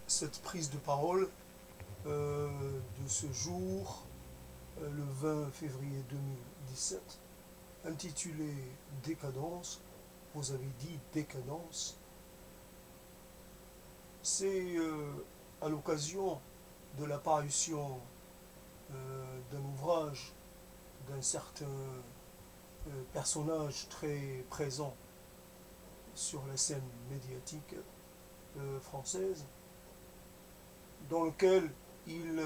cette prise de parole de ce jour, le 20 février 2017, intitulée Décadence. Vous avez dit décadence. C'est à l'occasion de l'apparition d'un ouvrage d'un certain personnage très présent sur la scène médiatique française, dans lequel il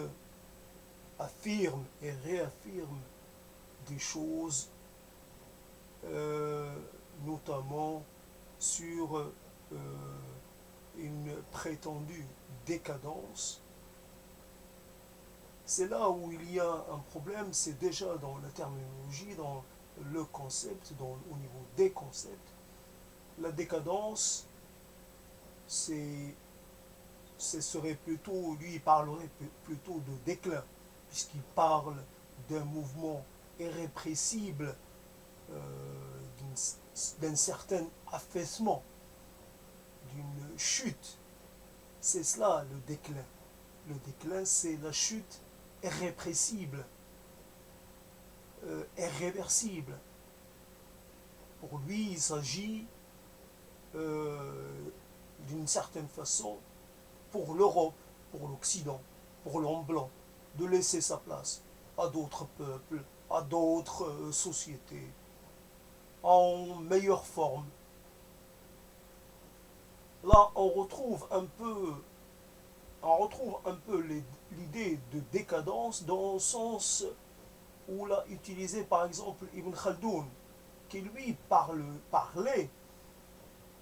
affirme et réaffirme des choses, notamment sur une prétendue décadence. C'est là où il y a un problème, c'est déjà dans la terminologie, dans le concept, au niveau des concepts. La décadence, ce serait plutôt, lui il parlerait plutôt de déclin, puisqu'il parle d'un mouvement irrépressible, d'un certain affaissement, d'une chute. C'est cela le déclin. Le déclin, c'est la chute irrépressible, irréversible. Pour lui, il s'agit d'une certaine façon, pour l'Europe, pour l'Occident, pour l'homme blanc, de laisser sa place à d'autres peuples, à d'autres sociétés, en meilleure forme. Là, on retrouve un peu l'idée de décadence dans le sens où l'a utilisé par exemple Ibn Khaldoun, qui lui parlait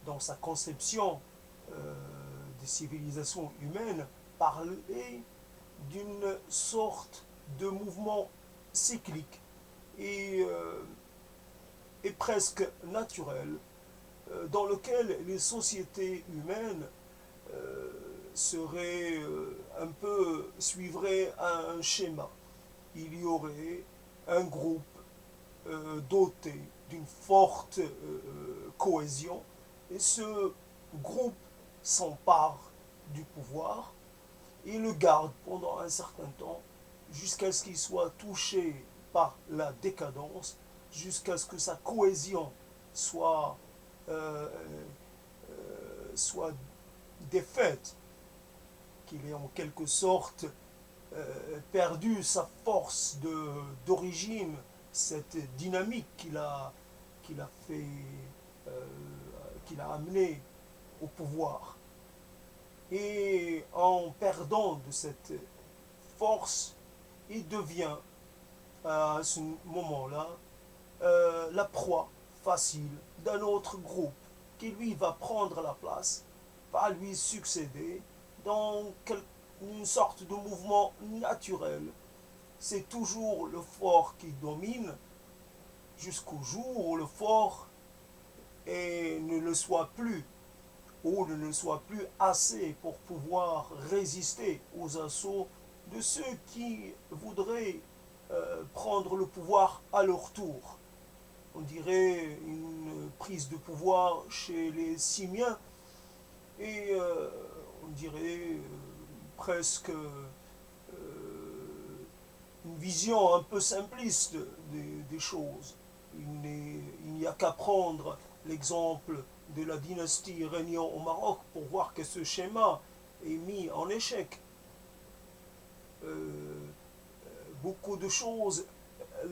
dans sa conception des civilisations humaines, parlait d'une sorte de mouvement cyclique et, presque naturel, dans lequel les sociétés humaines suivraient un schéma. Il y aurait un groupe doté d'une forte cohésion, et ce groupe s'empare du pouvoir et le garde pendant un certain temps jusqu'à ce qu'il soit touché par la décadence, jusqu'à ce que sa cohésion soit, soit défaite, qu'il ait en quelque sorte perdu sa force d'origine, cette dynamique qu'il a fait, euh, qu'il a amené au pouvoir. Et en perdant de cette force, il devient à ce moment-là la proie facile d'un autre groupe qui lui va prendre la place, va lui succéder dans une sorte de mouvement naturel. C'est toujours le fort qui domine jusqu'au jour où le fort ne le soit plus, ou ne le soit plus assez pour pouvoir résister aux assauts de ceux qui voudraient prendre le pouvoir à leur tour. On dirait une prise de pouvoir chez les simiens, et on dirait presque une vision un peu simpliste des choses. Il n'y a qu'à prendre l'exemple de la dynastie régnant au Maroc pour voir que ce schéma est mis en échec. Beaucoup de choses,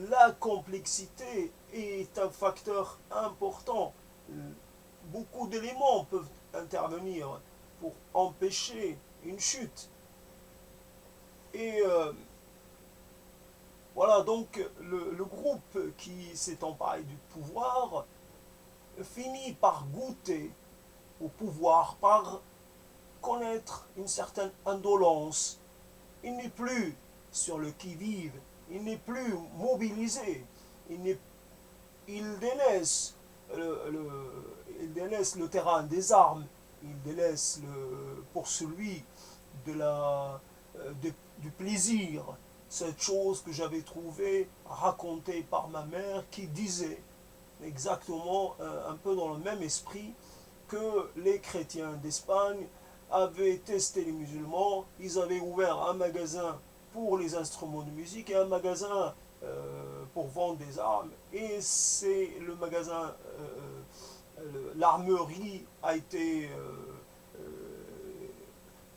la complexité est un facteur important. Beaucoup d'éléments peuvent intervenir pour empêcher une chute. Et voilà, donc le groupe qui s'est emparé du pouvoir finit par goûter au pouvoir, par connaître une certaine indolence. Il n'est plus sur le qui-vive, il n'est plus mobilisé, il délaisse le terrain des armes, il délaisse pour celui du plaisir, cette chose que j'avais trouvée racontée par ma mère qui disait exactement un peu dans le même esprit que les chrétiens d'Espagne avaient testé les musulmans, ils avaient ouvert un magasin pour les instruments de musique et un magasin pour vendre des armes. Et c'est le magasin, l'armerie a été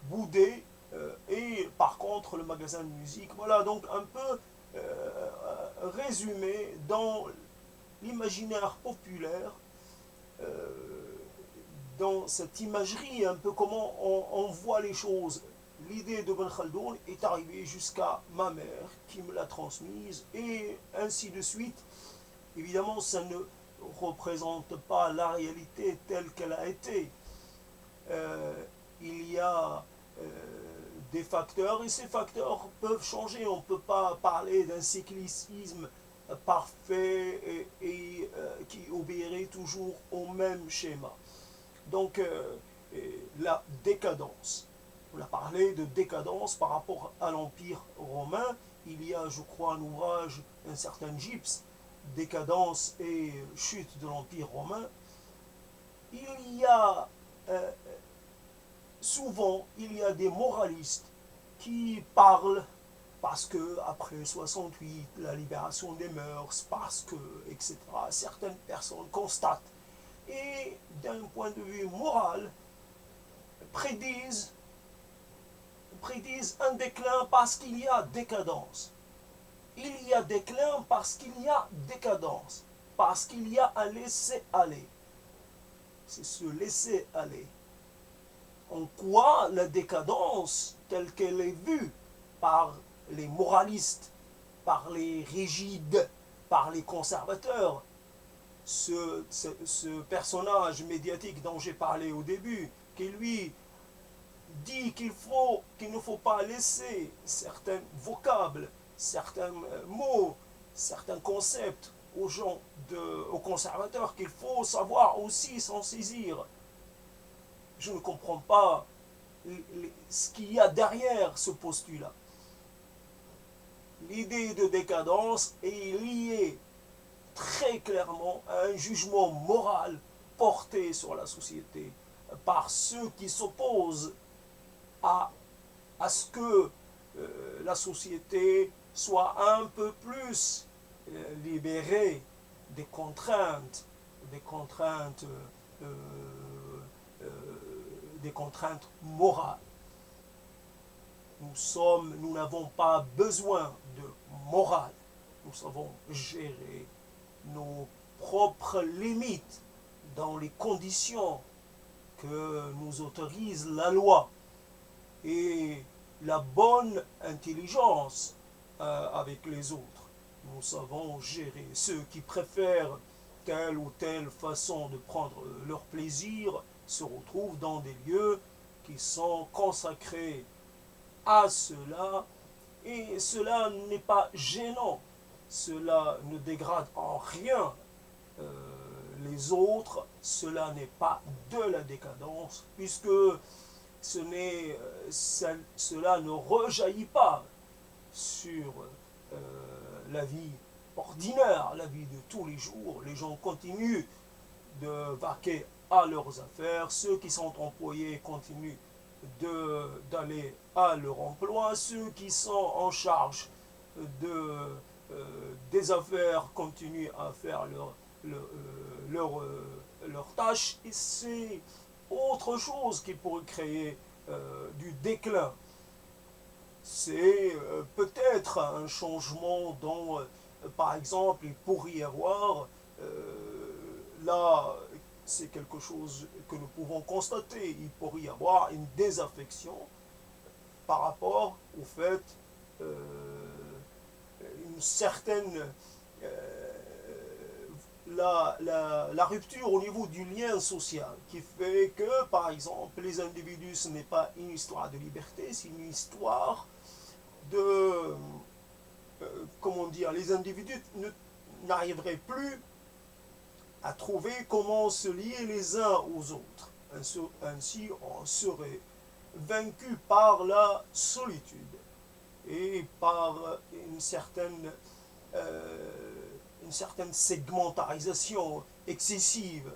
boudé et par contre le magasin de musique, voilà donc un peu résumé dans l'imaginaire populaire, euh, dans cette imagerie, un peu comment on voit les choses. L'idée de Ben Khaldoun est arrivée jusqu'à ma mère qui me l'a transmise et ainsi de suite. Évidemment, ça ne représente pas la réalité telle qu'elle a été. Euh, il y a des facteurs et ces facteurs peuvent changer. On ne peut pas parler d'un cyclicisme parfait et qui obéirait toujours au même schéma. Donc la décadence, on a parlé de décadence par rapport à l'Empire romain. Il y a, je crois, un ouvrage d'un certain Gibbs, Décadence et chute de l'Empire romain. Il y a souvent, il y a des moralistes qui parlent parce que après 68, la libération des mœurs, parce que, etc., certaines personnes constatent et d'un point de vue moral prédisent, prédisent un déclin parce qu'il y a décadence. Il y a déclin parce qu'il y a décadence, parce qu'il y a un laisser-aller. C'est ce laisser-aller. En quoi la décadence, telle qu'elle est vue par les moralistes, par les rigides, par les conservateurs, ce personnage médiatique dont j'ai parlé au début, qui lui dit qu'il ne faut pas laisser certains vocables, certains mots, certains concepts aux gens, aux conservateurs, qu'il faut savoir aussi s'en saisir. Je ne comprends pas ce qu'il y a derrière ce postulat. L'idée de décadence est liée très clairement à un jugement moral porté sur la société par ceux qui s'opposent à ce que la société soit un peu plus libérée des contraintes, euh, euh, des contraintes morales. Nous n'avons pas besoin de morale. Nous savons gérer nos propres limites dans les conditions que nous autorise la loi et la bonne intelligence avec les autres. Nous savons gérer ceux qui préfèrent telle ou telle façon de prendre leur plaisir se retrouvent dans des lieux qui sont consacrés à cela et cela n'est pas gênant, cela ne dégrade en rien les autres, cela n'est pas de la décadence puisque cela ne rejaillit pas sur la vie ordinaire, la vie de tous les jours. Les gens continuent de vaquer à leurs affaires, ceux qui sont employés continuent d'aller à leur emploi, ceux qui sont en charge de, des affaires continuent à faire leur tâche et c'est autre chose qui pourrait créer du déclin. C'est peut-être un changement dont, par exemple, il pourrait y avoir, là, c'est quelque chose que nous pouvons constater, il pourrait y avoir une désaffection par rapport au fait une certaine la rupture au niveau du lien social qui fait que par exemple les individus ce n'est pas une histoire de liberté, c'est une histoire de comment dire, les individus n'arriveraient plus à trouver comment se lier les uns aux autres. Ainsi on serait vaincu par la solitude et par une certaine segmentarisation excessive.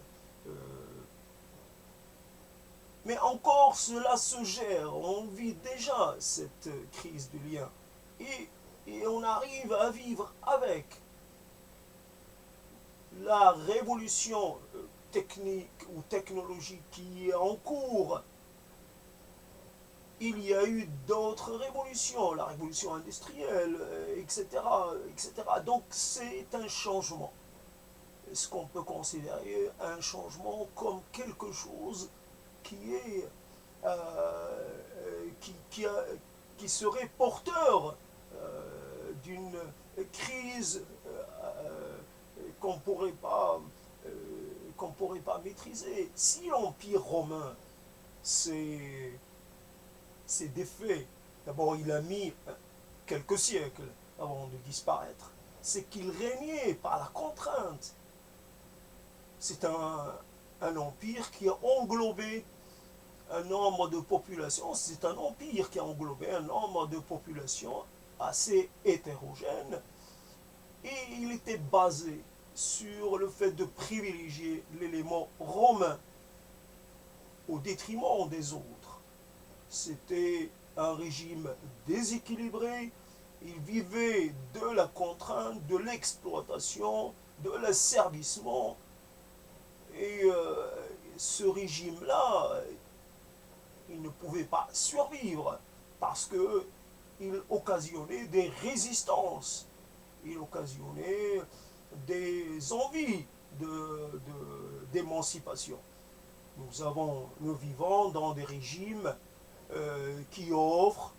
Mais encore, cela se gère. On vit déjà cette crise du lien. Et, et on arrive à vivre avec la révolution technique ou technologique qui est en cours. Il y a eu d'autres révolutions, la révolution industrielle, etc., etc. Donc c'est un changement. Ce qu'on peut considérer un changement comme quelque chose qui est qui, qui serait porteur d'une crise qu'on pourrait pas qu'on pourrait pas maîtriser. Si l'Empire romain s'est défait, d'abord il a mis quelques siècles avant de disparaître, c'est qu'il régnait par la contrainte. C'est un empire qui a englobé un nombre de populations, c'est un empire qui a englobé un nombre de populations assez hétérogènes, et il était basé sur le fait de privilégier l'élément romain au détriment des autres. C'était un régime déséquilibré, il vivait de la contrainte, de l'exploitation, de l'asservissement, et ce régime-là, il ne pouvait pas survivre parce qu'il occasionnait des résistances, il occasionnait des envies d'émancipation. Nous vivons dans des régimes qui offrent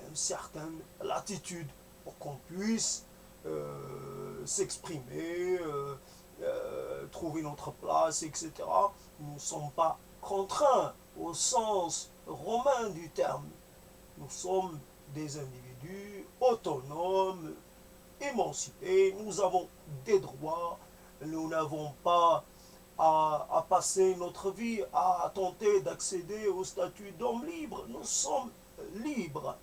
une certaine latitude pour qu'on puisse s'exprimer, trouver notre place, etc. Nous ne sommes pas contraints au sens romain du terme. Nous sommes des individus autonomes, émancipés, nous avons des droits, nous n'avons pas à passer notre vie à tenter d'accéder au statut d'homme libre. Nous sommes libres.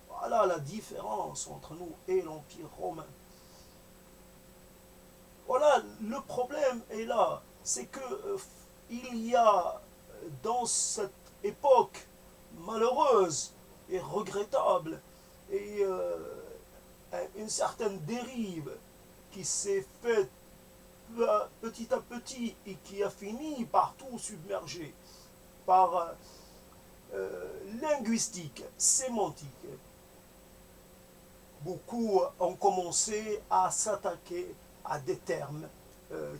Voilà la différence entre nous et l'Empire romain. Voilà, le problème est là, c'est que il y a dans cette époque malheureuse et regrettable et une certaine dérive qui s'est faite petit à petit et qui a fini par tout submerger par linguistique, sémantique. Beaucoup ont commencé à s'attaquer à des termes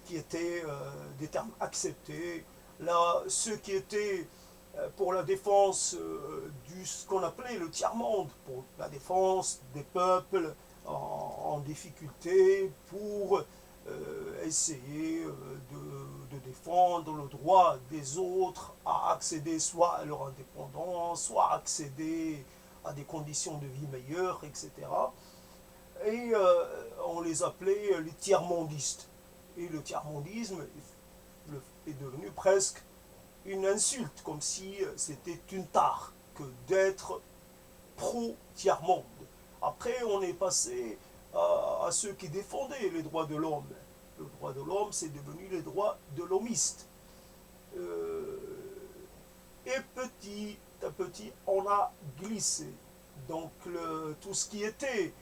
qui étaient des termes acceptés. Là, ceux qui étaient pour la défense du ce qu'on appelait le tiers-monde, pour la défense des peuples en difficulté, pour essayer de défendre le droit des autres à accéder soit à leur indépendance, soit à accéder à des conditions de vie meilleures, etc. Et on les appelait les tiers-mondistes. Et le tiers-mondisme est devenu presque une insulte, comme si c'était une tare que d'être pro-tiers-monde. Après, on est passé à ceux qui défendaient les droits de l'homme. Le droit de l'homme, c'est devenu les droits de l'homiste. Et petit à petit, on a glissé. Donc, tout ce qui était,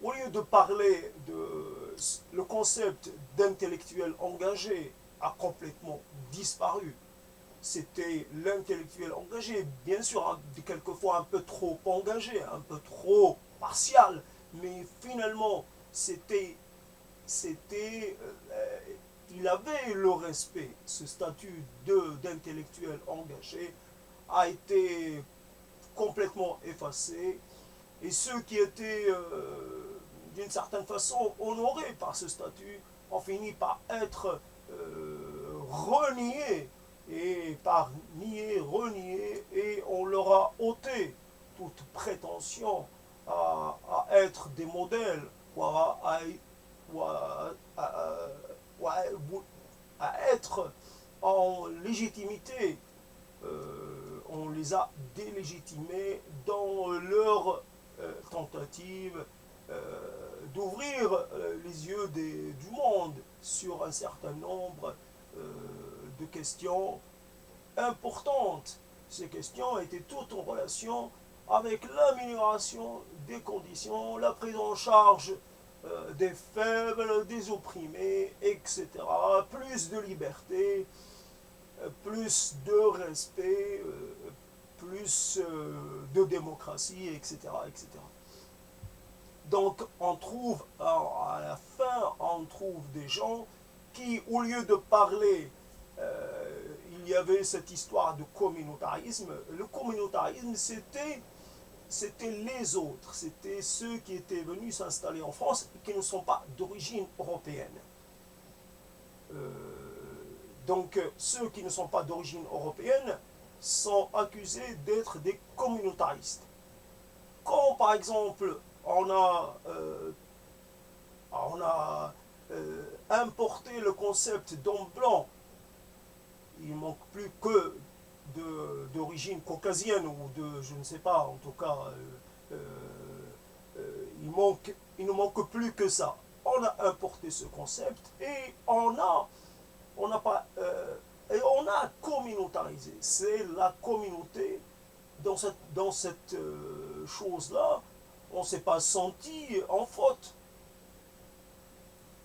au lieu de parler de le concept d'intellectuel engagé, a complètement disparu. C'était l'intellectuel engagé, bien sûr, quelquefois un peu trop engagé, un peu trop partial, mais finalement, il avait le respect. Ce statut d'intellectuel engagé a été complètement effacé, et ceux qui étaient d'une certaine façon honorés par ce statut ont fini par être reniés, et par nier, renier, et on leur a ôté toute prétention à être des modèles ou à être en légitimité. On les a délégitimés dans leur tentative d'ouvrir les yeux du monde sur un certain nombre de questions importantes. ces questions étaient toutes en relation avec l'amélioration des conditions, la prise en charge des faibles, des opprimés, etc. Plus de liberté, plus de respect, plus de démocratie, etc., etc. Donc on trouve, à la fin, on trouve des gens qui, au lieu de parler, il y avait cette histoire de communautarisme. Le communautarisme, c'était les autres, c'était ceux qui étaient venus s'installer en France et qui ne sont pas d'origine européenne. Euh, donc ceux qui ne sont pas d'origine européenne sont accusés d'être des communautaristes. Quand par exemple on a importé le concept d'homme blanc, il ne manque plus que d'origine caucasienne ou de, je ne sais pas, en tout cas, il ne manque plus que ça. On a importé ce concept et on n'a pas, on a communautarisé. C'est la communauté dans cette chose-là. On ne s'est pas senti en faute.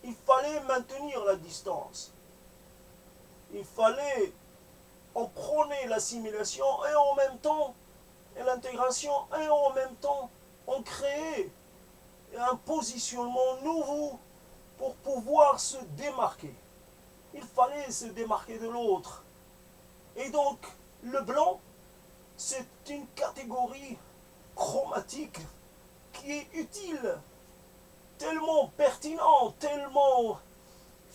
Il fallait maintenir la distance. Il fallait, on prônait l'assimilation et en même temps, et l'intégration, et en même temps, on créait un positionnement nouveau pour pouvoir se démarquer. Il fallait se démarquer de l'autre. Et donc, le blanc, c'est une catégorie chromatique qui est utile, tellement pertinent, tellement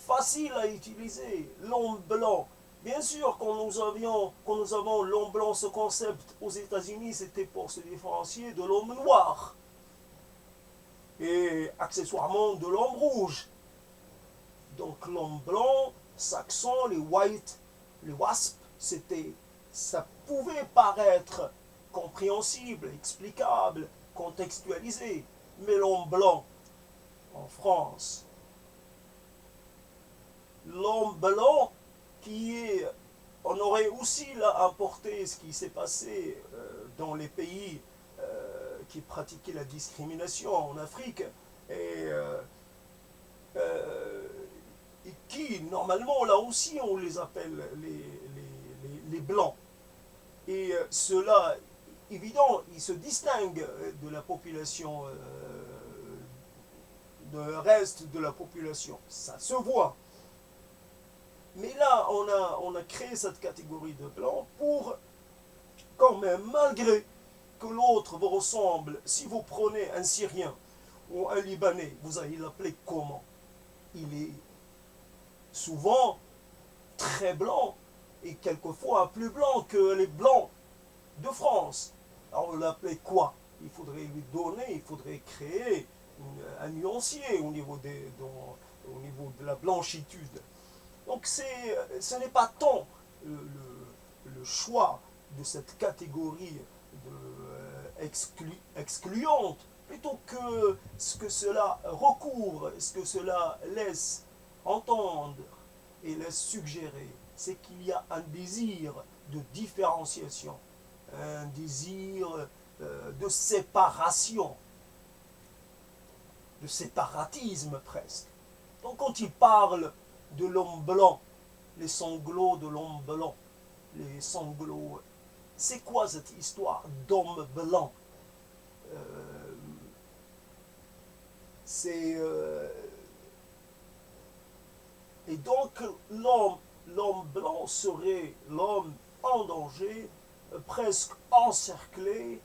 facile à utiliser. L'homme blanc. Bien sûr, quand nous avons l'homme blanc, ce concept aux États-Unis, c'était pour se différencier de l'homme noir. Et accessoirement de l'homme rouge. Donc l'homme blanc, saxon, les whites, les wasps, ça pouvait paraître compréhensible, explicable, contextualisé. Mais l'homme blanc, en France, l'homme blanc qui est... On aurait aussi là importé ce qui s'est passé dans les pays qui pratiquaient la discrimination en Afrique et qui, normalement, là aussi, on les appelle les blancs. Et ceux-là, évident, ils se distinguent de la population, de reste de la population. Ça se voit. Mais là, on a créé cette catégorie de blancs pour, quand même, malgré que l'autre vous ressemble, si vous prenez un Syrien ou un Libanais, vous allez l'appeler comment? Il est souvent très blanc et quelquefois plus blanc que les blancs de France. Alors vous l'appelez quoi? Il faudrait lui donner, il faudrait créer un nuancier au niveau de la blanchitude. Donc ce n'est pas tant le choix de cette catégorie excluante, plutôt que ce que cela recouvre, ce que cela laisse entendre et laisse suggérer, c'est qu'il y a un désir de différenciation, un désir de séparation, de séparatisme presque. Donc quand il parle de l'homme blanc, les sanglots de l'homme blanc, les sanglots, c'est quoi cette histoire d'homme blanc? Et donc l'homme blanc serait l'homme en danger, presque encerclé,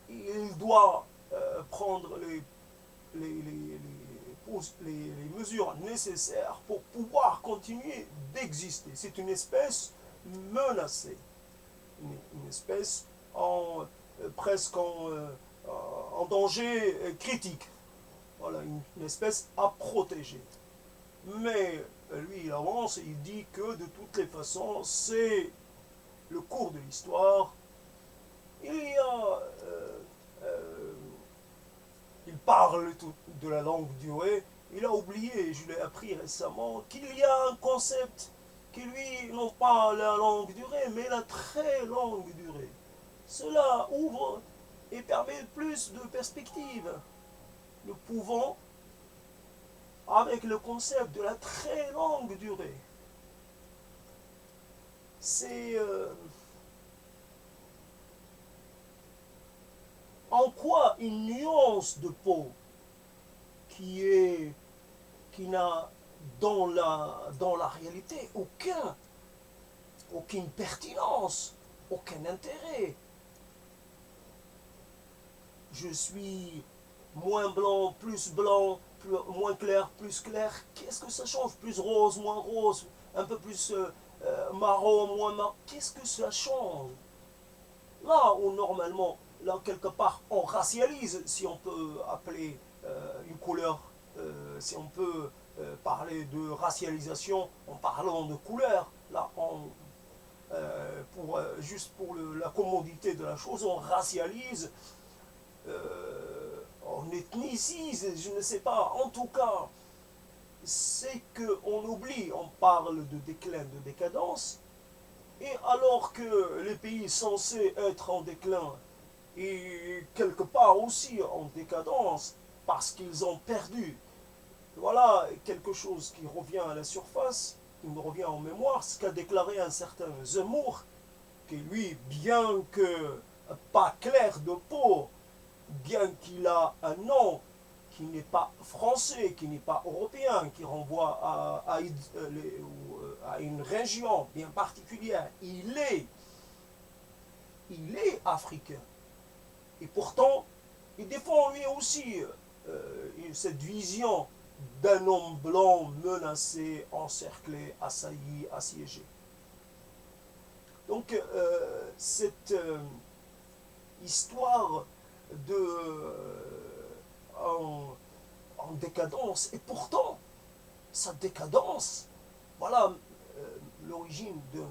il doit prendre les mesures nécessaires pour pouvoir continuer d'exister. C'est une espèce menacée, une espèce presque en danger critique. Voilà, une espèce à protéger. Mais lui, il avance et il dit que de toutes les façons, c'est le cours de l'histoire. Il parle de la langue du Houé. Il a oublié, je l'ai appris récemment, qu'il y a un concept qui lui n'ont pas la longue durée, mais la très longue durée. Cela ouvre et permet plus de perspectives. Nous pouvons, avec le concept de la très longue durée, c'est en quoi une nuance de peau qui est qui n'a dans la réalité aucune pertinence, aucun intérêt. Je suis blanc, moins clair, plus clair. Qu'est-ce que ça change? Plus rose, moins rose, un peu plus marron, moins marron. Qu'est-ce que ça change? Là où normalement, là quelque part, on racialise, si on peut appeler une couleur, si on peut parler de racialisation en parlant de couleur, là juste pour la commodité de la chose, on racialise, on ethnicise, je ne sais pas. En tout cas, c'est qu'on oublie, on parle de déclin, de décadence, et alors que les pays censés être en déclin et quelque part aussi en décadence parce qu'ils ont perdu, voilà quelque chose qui revient à la surface, qui me revient en mémoire, ce qu'a déclaré un certain Zemmour, qui lui, bien que pas clair de peau, bien qu'il a un nom qui n'est pas français, qui n'est pas européen, qui renvoie à une région bien particulière, il est africain. Et pourtant, il défend lui aussi cette vision d'un homme blanc menacé, encerclé, assailli, assiégé. Donc, cette histoire de en décadence, et pourtant, sa décadence, voilà l'origine de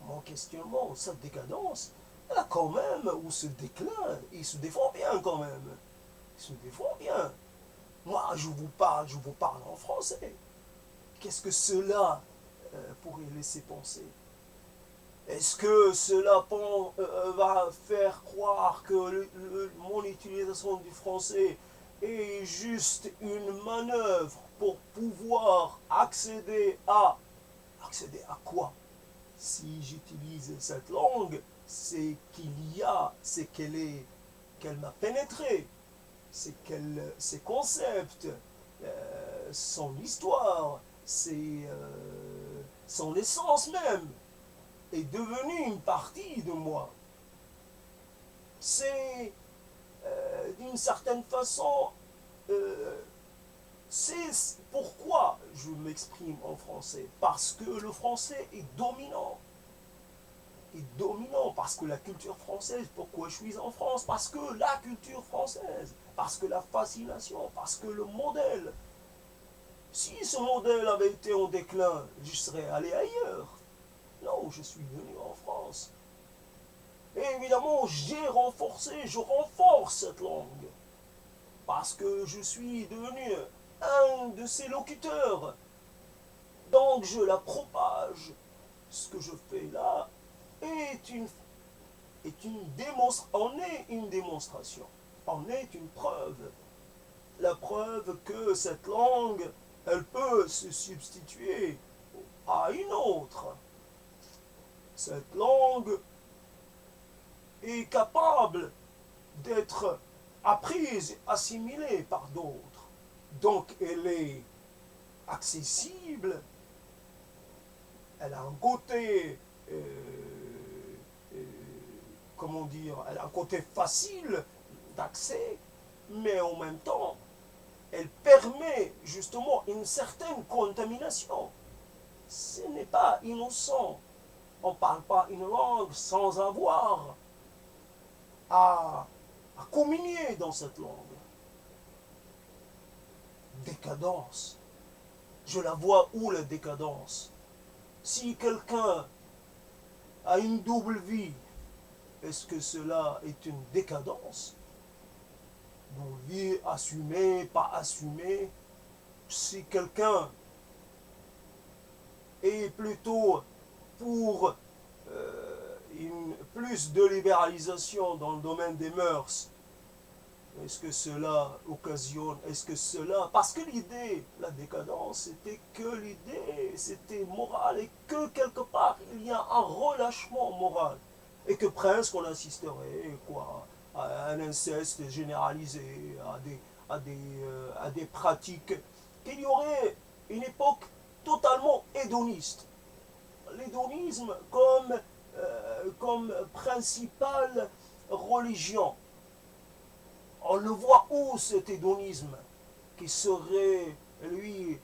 mon questionnement, sa décadence, elle a quand même, ou ce déclin, il se défend bien quand même. Il se défend bien. Moi, je vous parle en français. Qu'est-ce que cela pourrait laisser penser? Est-ce que cela va faire croire que mon utilisation du français est juste une manœuvre pour pouvoir accéder à quoi? Si j'utilise cette langue, c'est qu'elle m'a pénétré, c'est qu'elle, ses concepts, son histoire, son essence même est devenue une partie de moi. C'est d'une certaine façon, c'est pourquoi je m'exprime en français, parce que le français est dominant. Parce que la culture française, pourquoi je suis en France? Parce que la culture française, parce que la fascination, parce que le modèle. Si ce modèle avait été en déclin, je serais allé ailleurs. Non, je suis venu en France. Et évidemment, je renforce cette langue. Parce que je suis devenu un de ses locuteurs. Donc je la propage. Ce que je fais là en est une démonstration, en est une preuve. La preuve que cette langue, elle peut se substituer à une autre. Cette langue est capable d'être apprise, assimilée par d'autres. Donc elle est accessible, elle a un côté, comment dire, elle a un côté facile d'accès, mais en même temps, elle permet justement une certaine contamination. Ce n'est pas innocent. On ne parle pas une langue sans avoir à communier dans cette langue. Décadence. Je la vois où la décadence? Si quelqu'un a une double vie, est-ce que cela est une décadence? Double vie assumée, pas assumée. Si quelqu'un est plutôt pour plus de libéralisation dans le domaine des mœurs, est-ce que cela occasionne, est-ce que cela... Parce que l'idée, la décadence, c'était que l'idée, c'était moral, et que quelque part, il y a un relâchement moral. Et que presque on assisterait quoi, à un inceste généralisé, à des pratiques, qu'il y aurait une époque totalement hédoniste. L'hédonisme comme principale religion. On le voit où cet hédonisme qui serait, lui,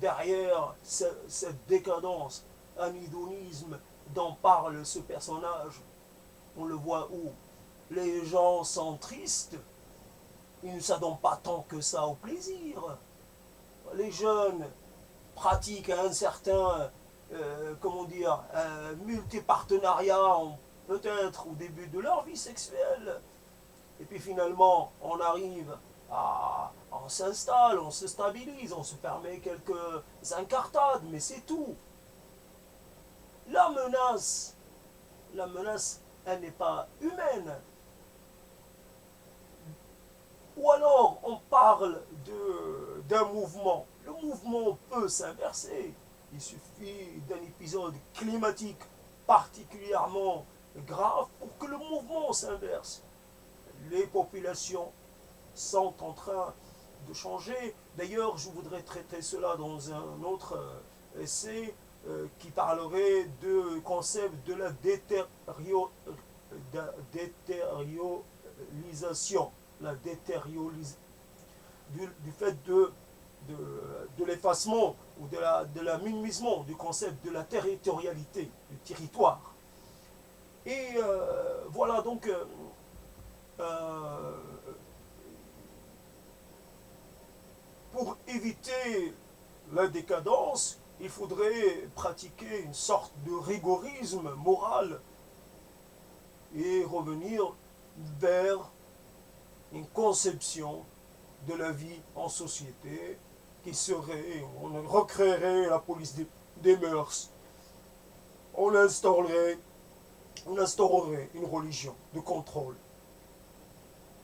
derrière cette décadence, un hédonisme dont parle ce personnage, on le voit où les gens sont tristes, ils ne s'adonnent pas tant que ça au plaisir. Les jeunes pratiquent un certain, comment dire, un multipartenariat, peut-être au début de leur vie sexuelle. Et puis finalement, on arrive on s'installe, on se stabilise, on se permet quelques incartades, mais c'est tout. La menace, elle n'est pas humaine. Ou alors, on parle d'un mouvement. Le mouvement peut s'inverser. Il suffit d'un épisode climatique particulièrement grave pour que le mouvement s'inverse. Les populations sont en train de changer. D'ailleurs, je voudrais traiter cela dans un autre essai qui parlerait du concept de la détériorisation, du fait de l'effacement ou de la minimisation du concept de la territorialité, du territoire. Et voilà donc pour éviter la décadence, il faudrait pratiquer une sorte de rigorisme moral et revenir vers une conception de la vie en société qui serait, on recréerait la police des mœurs, on instaurerait une religion de contrôle.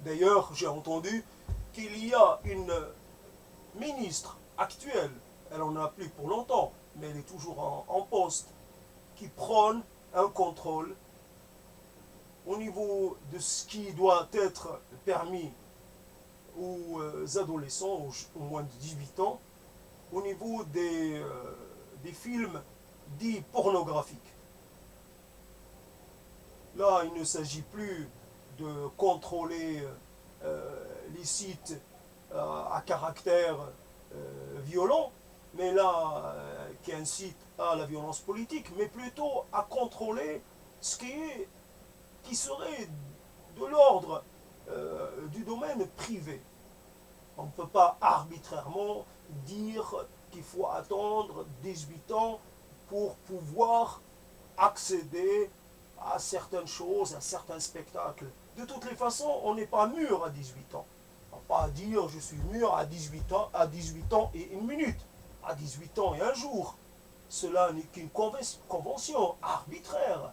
D'ailleurs, j'ai entendu qu'il y a une ministre actuelle, elle en a plus pour longtemps, mais elle est toujours en poste, qui prône un contrôle au niveau de ce qui doit être permis aux adolescents, aux moins de 18 ans, au niveau des films dits pornographiques. Là, il ne s'agit plus de contrôler les sites à caractère violent, mais là, qui incite à la violence politique, mais plutôt à contrôler ce qui serait de l'ordre du domaine privé. On ne peut pas arbitrairement dire qu'il faut attendre 18 ans pour pouvoir accéder à certaines choses, à certains spectacles. De toutes les façons, on n'est pas mûr à 18 ans. On ne va pas dire je suis mûr à 18 ans et une minute, à 18 ans et un jour. Cela n'est qu'une convention arbitraire.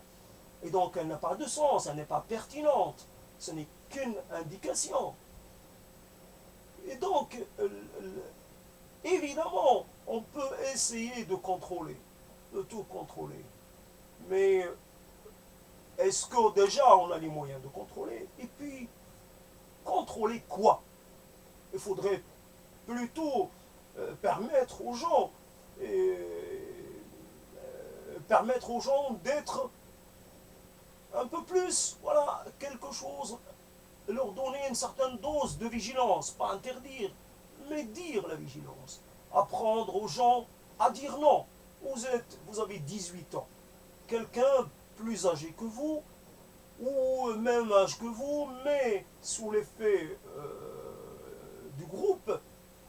Et donc elle n'a pas de sens, elle n'est pas pertinente. Ce n'est qu'une indication. Et donc, évidemment, on peut essayer de contrôler, de tout contrôler. Mais est-ce que déjà on a les moyens de contrôler? Et puis, contrôler quoi? Il faudrait plutôt permettre aux gens d'être un peu plus, voilà, quelque chose, leur donner une certaine dose de vigilance, pas interdire, mais dire la vigilance. Apprendre aux gens à dire non. Vous avez 18 ans. Quelqu'un plus âgé que vous, ou même âge que vous, mais sous l'effet du groupe,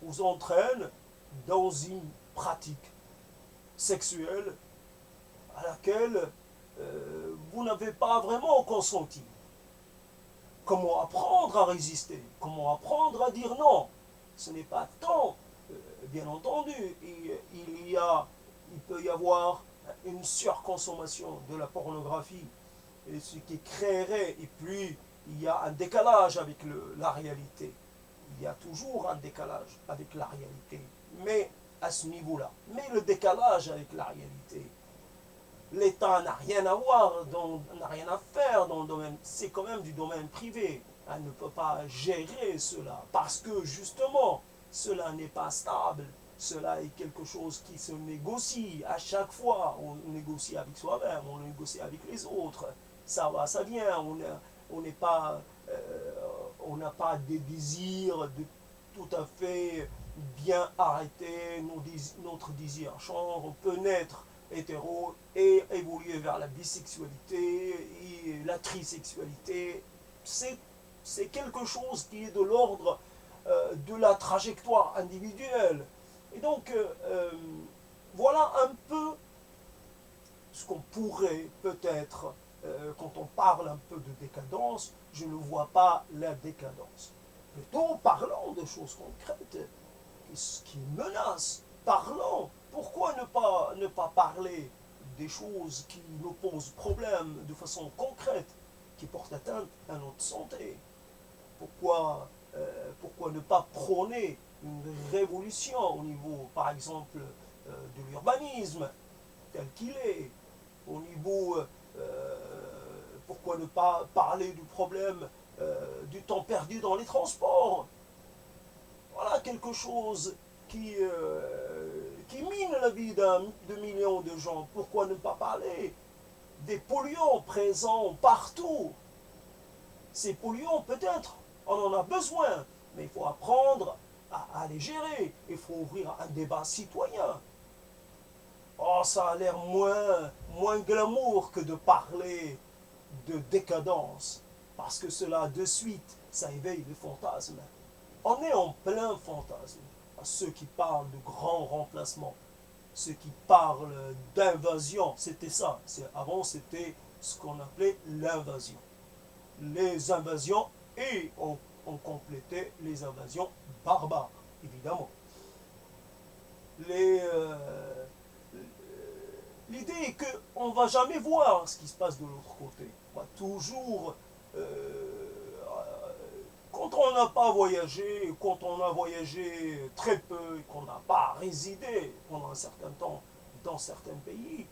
vous entraîne dans une pratique sexuelle à laquelle vous n'avez pas vraiment consenti. Comment apprendre à résister? Comment apprendre à dire non? Ce n'est pas tant, bien entendu, il y a il peut y avoir une surconsommation de la pornographie, et ce qui créerait, et puis il y a un décalage avec la réalité. Il y a toujours un décalage avec la réalité, mais à ce niveau-là. Mais le décalage avec la réalité, l'État n'a rien à voir, n'a rien à faire dans le domaine, c'est quand même du domaine privé. Elle ne peut pas gérer cela, parce que justement, cela n'est pas stable. Cela est quelque chose qui se négocie à chaque fois. On négocie avec soi-même, on négocie avec les autres. Ça va, ça vient. On n'est pas, on n'a pas des désirs de tout à fait bien arrêter notre désir change. On peut naître hétéro et évoluer vers la bisexualité et la trisexualité. C'est quelque chose qui est de l'ordre de la trajectoire individuelle. Et donc, voilà un peu ce qu'on pourrait peut-être, quand on parle un peu de décadence, je ne vois pas la décadence. Plutôt parlons de choses concrètes qui menacent. Parlons. Pourquoi ne pas parler des choses qui nous posent problème de façon concrète, qui portent atteinte à notre santé? Pourquoi ne pas prôner une révolution au niveau, par exemple, de l'urbanisme tel qu'il est, au niveau, pourquoi ne pas parler du problème du temps perdu dans les transports? Voilà quelque chose qui mine la vie de millions de gens. Pourquoi ne pas parler des polluants présents partout? Ces polluants, peut-être, on en a besoin, mais il faut apprendre à les gérer. Il faut ouvrir un débat citoyen. Oh, ça a l'air moins glamour que de parler de décadence, parce que cela, de suite, ça éveille les fantasmes. On est en plein fantasme. À ceux qui parlent de grand remplacement, ceux qui parlent d'invasion, c'était ça. Avant, c'était ce qu'on appelait l'invasion. Les invasions, et on complétait les invasions barbares, évidemment. L'idée est qu'on ne va jamais voir ce qui se passe de l'autre côté. On va toujours, quand on n'a pas voyagé, quand on a voyagé très peu, qu'on n'a pas résidé pendant un certain temps dans certains pays,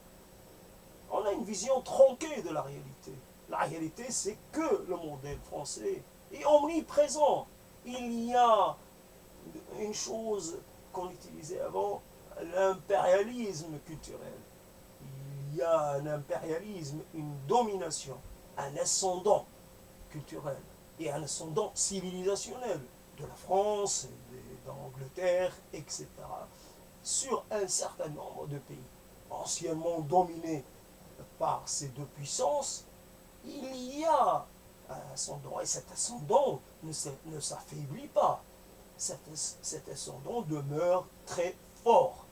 on a une vision tronquée de la réalité. La réalité, c'est que le modèle français est omniprésent. Il y a une chose qu'on utilisait avant, l'impérialisme culturel. Il y a un impérialisme, une domination, un ascendant culturel et un ascendant civilisationnel de la France, de l'Angleterre, etc., sur un certain nombre de pays anciennement dominés par ces deux puissances. Il y a un ascendant, et cet ascendant ne s'affaiblit pas. Cet ascendant demeure très fort,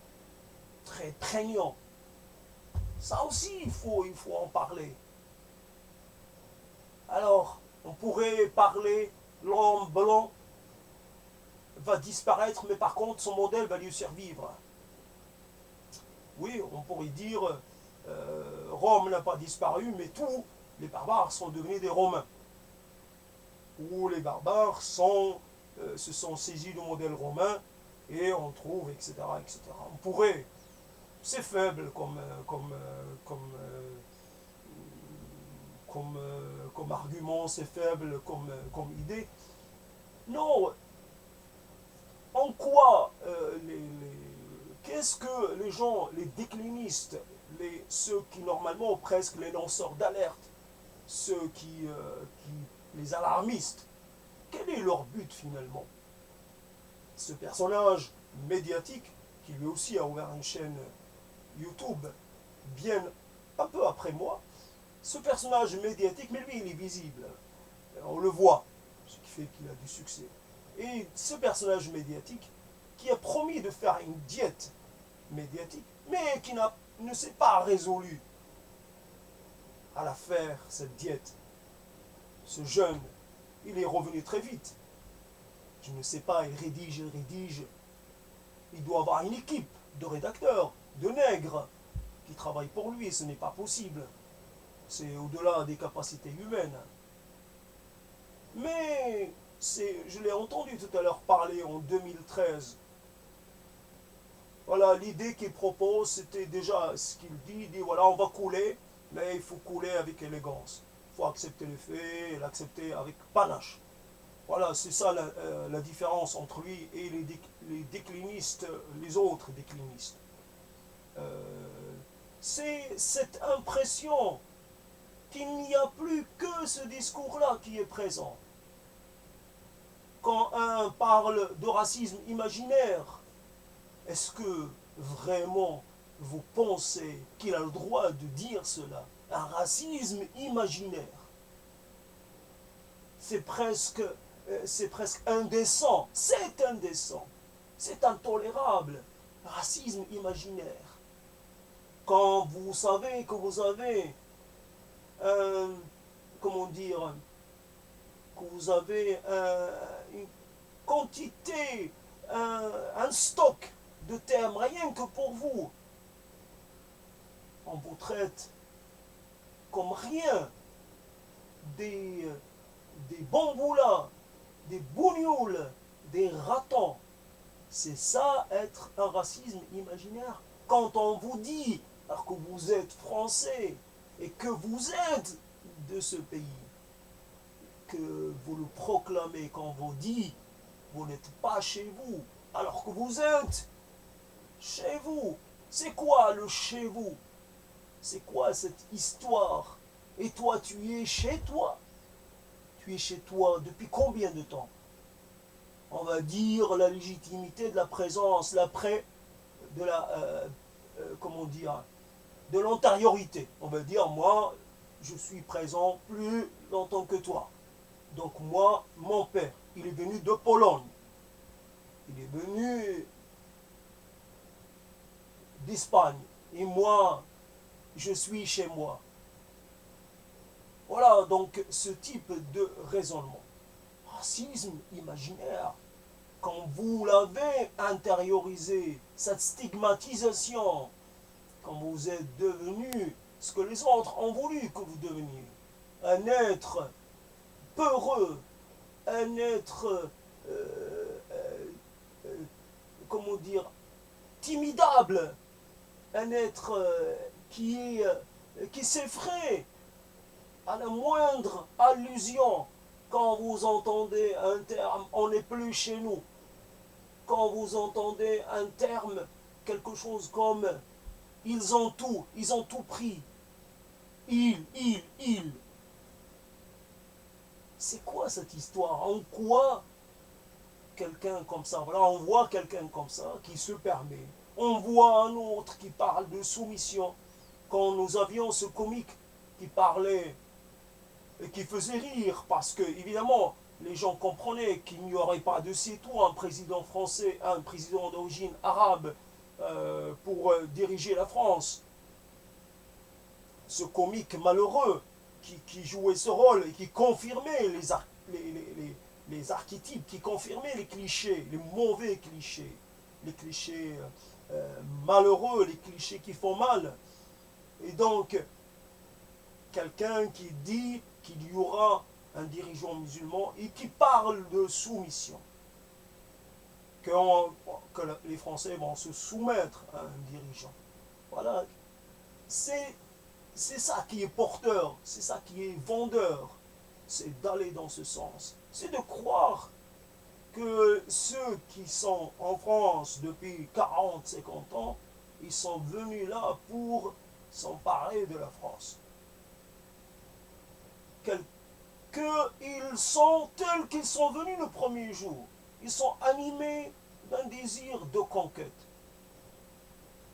très prégnant. Ça aussi, il faut en parler. Alors, on pourrait parler, l'homme blanc va disparaître, mais par contre, son modèle va lui survivre. Oui, on pourrait dire, Rome n'a pas disparu, mais tous les barbares sont devenus des Romains. Ou les barbares se sont saisis du modèle romain, et on trouve, etc., etc. On pourrait, c'est faible comme argument, c'est faible comme idée. Non, en quoi qu'est-ce que les gens, les déclinistes, ceux qui normalement presque les lanceurs d'alerte, ceux les alarmistes, quel est leur but finalement? Ce personnage médiatique, qui lui aussi a ouvert une chaîne YouTube bien un peu après moi, ce personnage médiatique, mais lui il est visible, on le voit, ce qui fait qu'il a du succès. Et ce personnage médiatique qui a promis de faire une diète médiatique, mais qui ne s'est pas résolu à la faire, cette diète. Ce jeune, il est revenu très vite. Je ne sais pas, il rédige. Il doit avoir une équipe de rédacteurs de nègres qui travaillent pour lui. Ce n'est pas possible. C'est au-delà des capacités humaines. Mais je l'ai entendu tout à l'heure parler en 2013. Voilà, l'idée qu'il propose, c'était déjà ce qu'il dit. Il dit, voilà, on va couler, mais il faut couler avec élégance. Il faut accepter les faits, et l'accepter avec panache. Voilà, c'est ça la différence entre lui et les déclinistes, les autres déclinistes. C'est cette impression qu'il n'y a plus que ce discours-là qui est présent. Quand un parle de racisme imaginaire, est-ce que vraiment vous pensez qu'il a le droit de dire cela? Un racisme imaginaire. C'est presque indécent. C'est indécent. C'est intolérable. Racisme imaginaire. Quand vous savez que vous avez comment dire, que vous avez une quantité, un stock de termes rien que pour vous, on vous traite comme rien, des bamboulas, des bougnoules, des ratons. C'est ça être un racisme imaginaire. Quand on vous dit, alors que vous êtes français et que vous êtes de ce pays, que vous le proclamez, quand on vous dit, vous n'êtes pas chez vous, alors que vous êtes chez vous. C'est quoi le chez vous? C'est quoi cette histoire? Et toi, tu es chez toi? Tu es chez toi depuis combien de temps? On va dire la légitimité de la présence, l'après, de la, comment dire, de l'antériorité. On va dire, moi, je suis présent plus longtemps que toi. Donc moi, mon père, il est venu de Pologne. Il est venu d'Espagne. Et moi, je suis chez moi. Voilà donc ce type de raisonnement. Racisme imaginaire. Quand vous l'avez intériorisé, cette stigmatisation, quand vous êtes devenu ce que les autres ont voulu que vous deveniez, un être peureux, un être, comment dire, timidable, un être qui s'effraie à la moindre allusion. Quand vous entendez un terme, on n'est plus chez nous. Quand vous entendez un terme, quelque chose comme ils ont tout pris. Ils. C'est quoi cette histoire? En quoi quelqu'un comme ça, voilà, on voit quelqu'un comme ça qui se permet. On voit un autre qui parle de soumission. Quand nous avions ce comique qui parlait et qui faisait rire, parce que, évidemment, les gens comprenaient qu'il n'y aurait pas de c'est tout un président français, un président d'origine arabe pour diriger la France. Ce comique malheureux qui jouait ce rôle et qui confirmait les archétypes, qui confirmait les clichés, les mauvais clichés, les clichés malheureux, les clichés qui font mal. Et donc, quelqu'un qui dit qu'il y aura un dirigeant musulman et qui parle de soumission. Que les Français vont se soumettre à un dirigeant. Voilà. C'est ça qui est porteur, c'est ça qui est vendeur. C'est d'aller dans ce sens. C'est de croire que ceux qui sont en France depuis 40, 50 ans, ils sont venus là pour s'emparer de la France. Qu'ils sont tels qu'ils sont venus le premier jour. Ils sont animés d'un désir de conquête.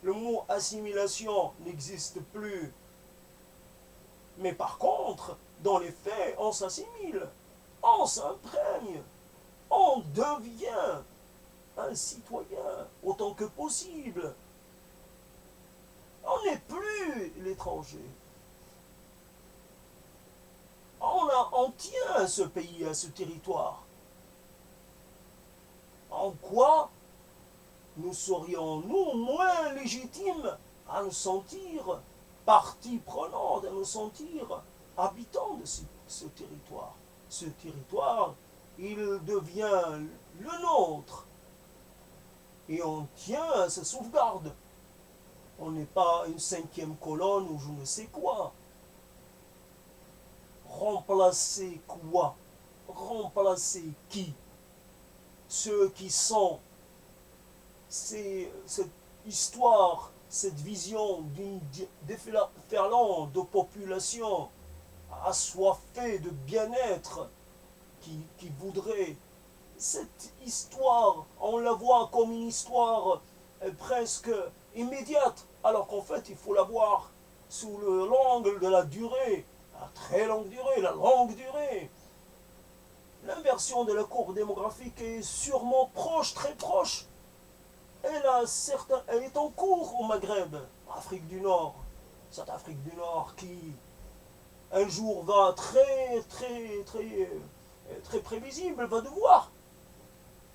Le mot assimilation n'existe plus. Mais par contre, dans les faits, on s'assimile, on s'imprègne, on devient un citoyen autant que possible. On n'est plus l'étranger. On tient à ce pays, à ce territoire. En quoi? nous serions, nous, moins légitimes à nous sentir partie prenante, à nous sentir habitants de ce territoire. Ce territoire, il devient le nôtre et on tient à sa sauvegarde. On n'est pas une cinquième colonne ou je ne sais quoi. Remplacer quoi? Remplacer qui? Ceux qui sont cette histoire, cette vision d'une déferlante de population assoiffée de bien-être qui voudrait cette histoire, on la voit comme une histoire presque immédiate, alors qu'en fait il faut la voir sous l'angle de la durée, la très longue durée, la longue durée. L'inversion de la courbe démographique est sûrement proche, très proche. Elle est en cours au Maghreb, Afrique du Nord. Cette Afrique du Nord qui un jour va très prévisible, va devoir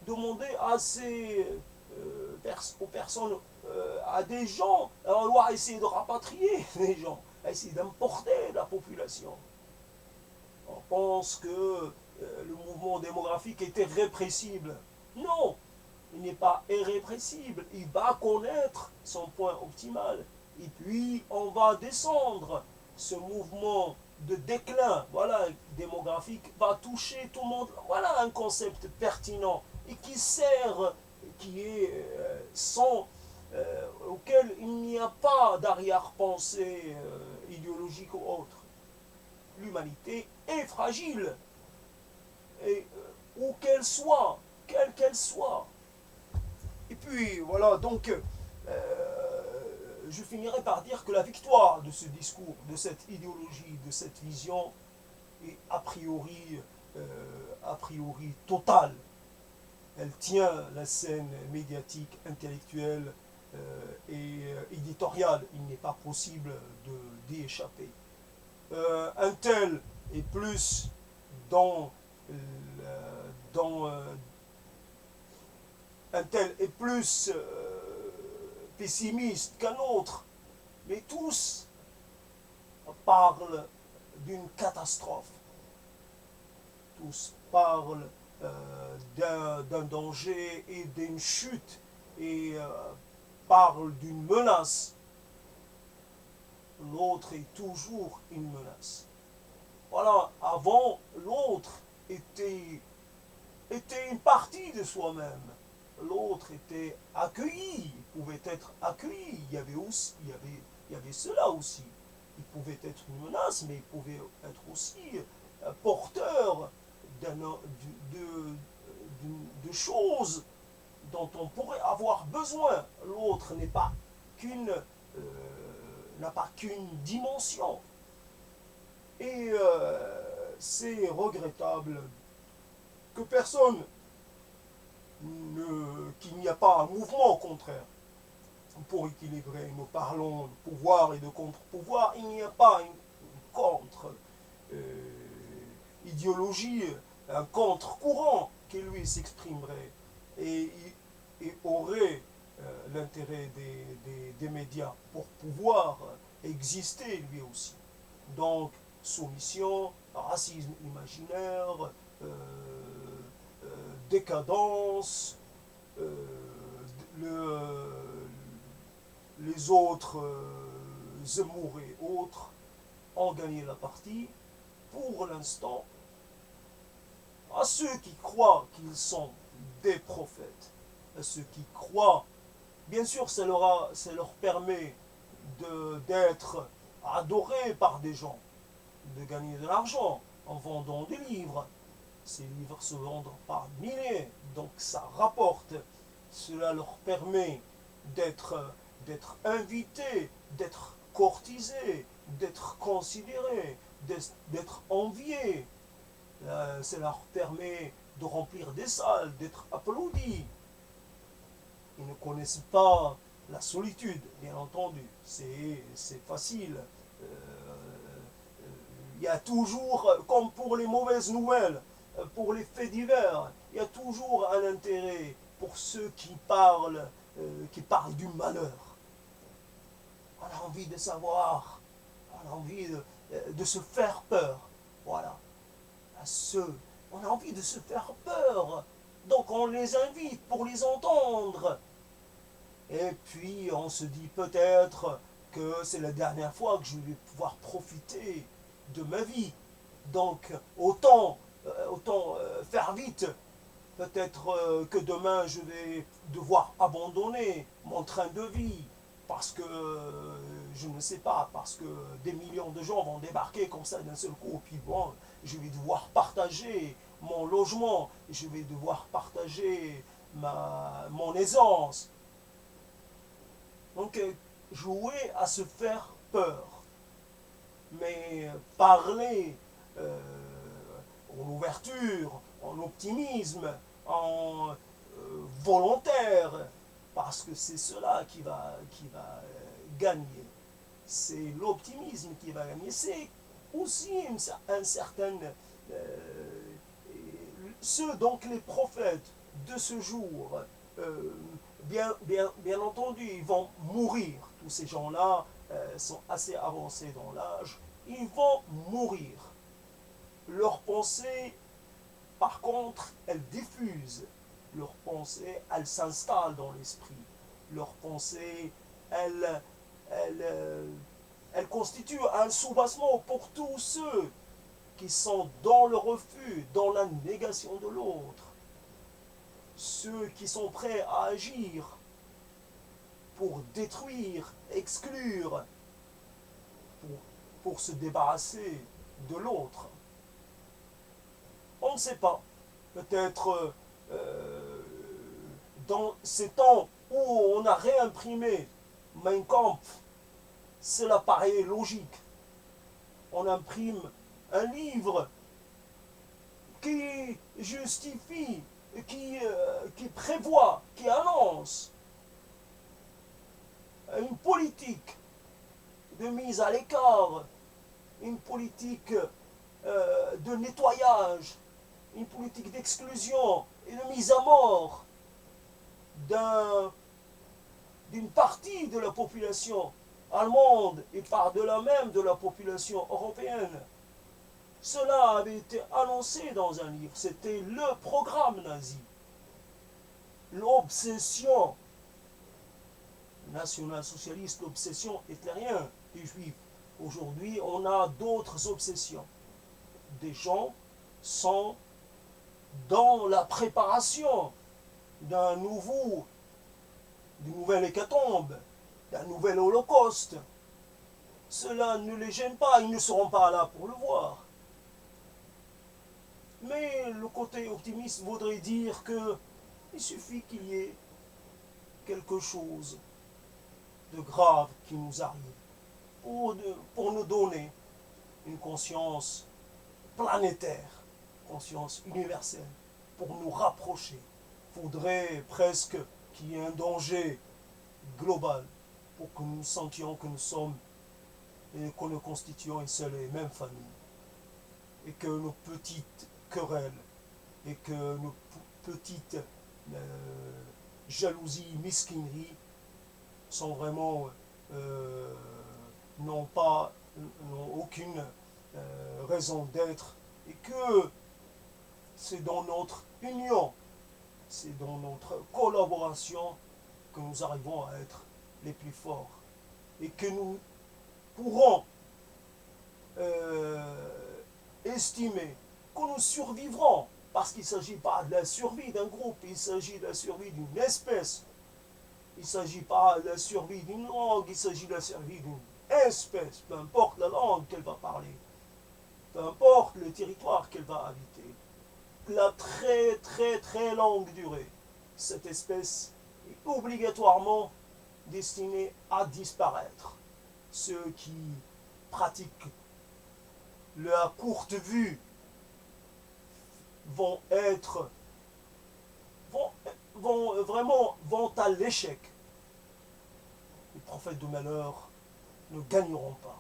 demander aux personnes, à des gens, on doit essayer de rapatrier les gens, à essayer d'importer la population. On pense que le mouvement démographique était répressible. Non, il n'est pas irrépressible. Il va connaître son point optimal. Et puis, on va descendre. Ce mouvement de déclin, voilà, démographique, va toucher tout le monde. Voilà un concept pertinent et qui sert, qui est sans, auquel il n'y a pas d'arrière-pensée idéologique ou autre. L'humanité est fragile, et où quelle qu'elle soit. Et puis voilà, donc je finirai par dire que la victoire de ce discours, de cette idéologie, de cette vision est a priori totale. Elle tient la scène médiatique, intellectuelle et éditoriale. Il n'est pas possible d'y échapper. Un tel est plus dans, dans un tel est plus pessimiste qu'un autre, mais tous parlent d'une catastrophe. Tous parlent d'un danger et d'une chute et parlent d'une menace. L'autre est toujours une menace. Voilà, avant, l'autre était une partie de soi-même. L'autre était accueilli, il pouvait être accueilli. Il y avait cela aussi. Il pouvait être une menace, mais il pouvait être aussi porteur de choses dont on pourrait avoir besoin. L'autre n'a pas qu'une dimension. Et c'est regrettable que personne, qu'il n'y a pas un mouvement au contraire pour équilibrer. Nous parlons de pouvoir et de contre-pouvoir, il n'y a pas une contre-idéologie, un contre-courant qui lui s'exprimerait et aurait l'intérêt des médias pour pouvoir exister lui aussi. Donc, soumission, racisme imaginaire, décadence, les autres Zemmour et autres ont gagné la partie. Pour l'instant, à ceux qui croient qu'ils sont des prophètes, à ceux qui croient, bien sûr, ça leur permet d'être adorés par des gens, de gagner de l'argent en vendant des livres. Ces livres se vendent par milliers, donc ça rapporte. Cela leur permet d'être invités, d'être courtisés, d'être considérés, d'être enviés. Ça leur permet de remplir des salles, d'être applaudis. Ils ne connaissent pas la solitude, bien entendu. C'est facile. Il y a toujours, comme pour les mauvaises nouvelles, pour les faits divers, il y a toujours un intérêt pour ceux qui parlent qui parle du malheur. On a envie de savoir, on a envie de se faire peur. Voilà. À ceux, on a envie de se faire peur. Donc on les invite pour les entendre. Et puis on se dit peut-être que c'est la dernière fois que je vais pouvoir profiter de ma vie. Donc autant faire vite. Peut-être que demain je vais devoir abandonner mon train de vie parce que je ne sais pas, parce que des millions de gens vont débarquer comme ça d'un seul coup. Puis bon, je vais devoir partager mon logement, je vais devoir partager mon aisance. Donc jouer à se faire peur, mais parler en ouverture, en optimisme, en volontaire, parce que c'est cela qui va gagner. C'est l'optimisme qui va gagner. C'est aussi un certain... ceux, donc les prophètes de ce jour, bien entendu, ils vont mourir. Tous ces gens-là sont assez avancés dans l'âge. Ils vont mourir. Leurs pensées, par contre, elles diffusent. Leurs pensées, elles s'installent dans l'esprit. Leurs pensées, elles constituent un soubassement pour tous ceux qui sont dans le refus, dans la négation de l'autre. Ceux qui sont prêts à agir pour détruire, exclure, pour se débarrasser de l'autre. On ne sait pas. Peut-être dans ces temps où on a réimprimé Mein Kampf, cela paraît logique. On imprime un livre qui justifie, qui prévoit, qui annonce une politique de mise à l'écart, une politique de nettoyage, une politique d'exclusion et de mise à mort d'une partie de la population allemande et par-delà même de la population européenne. Cela avait été annoncé dans un livre, c'était le programme nazi. L'obsession national-socialiste, l'obsession hitlérienne des juifs. Aujourd'hui, on a d'autres obsessions. Des gens sont dans la préparation d'une nouvelle hécatombe, d'un nouvel holocauste. Cela ne les gêne pas, ils ne seront pas là pour le voir. Mais le côté optimiste voudrait dire qu'il suffit qu'il y ait quelque chose de grave qui nous arrive pour nous donner une conscience planétaire, conscience universelle, pour nous rapprocher. Il faudrait presque qu'il y ait un danger global pour que nous sentions que nous sommes et que nous constituons une seule et même famille. Et que nos petites querelles et que nos petites jalousies, mesquineries sont vraiment n'ont aucune raison d'être, et que c'est dans notre union, c'est dans notre collaboration que nous arrivons à être les plus forts et que nous pourrons estimer que nous survivrons, parce qu'il ne s'agit pas de la survie d'un groupe, il s'agit de la survie d'une espèce. Il ne s'agit pas de la survie d'une langue, il s'agit de la survie d'une espèce, peu importe la langue qu'elle va parler, peu importe le territoire qu'elle va habiter. La très très très longue durée, cette espèce est obligatoirement destinée à disparaître. Ceux qui pratiquent la courte vue vont à l'échec. Les prophètes de malheur ne gagneront pas.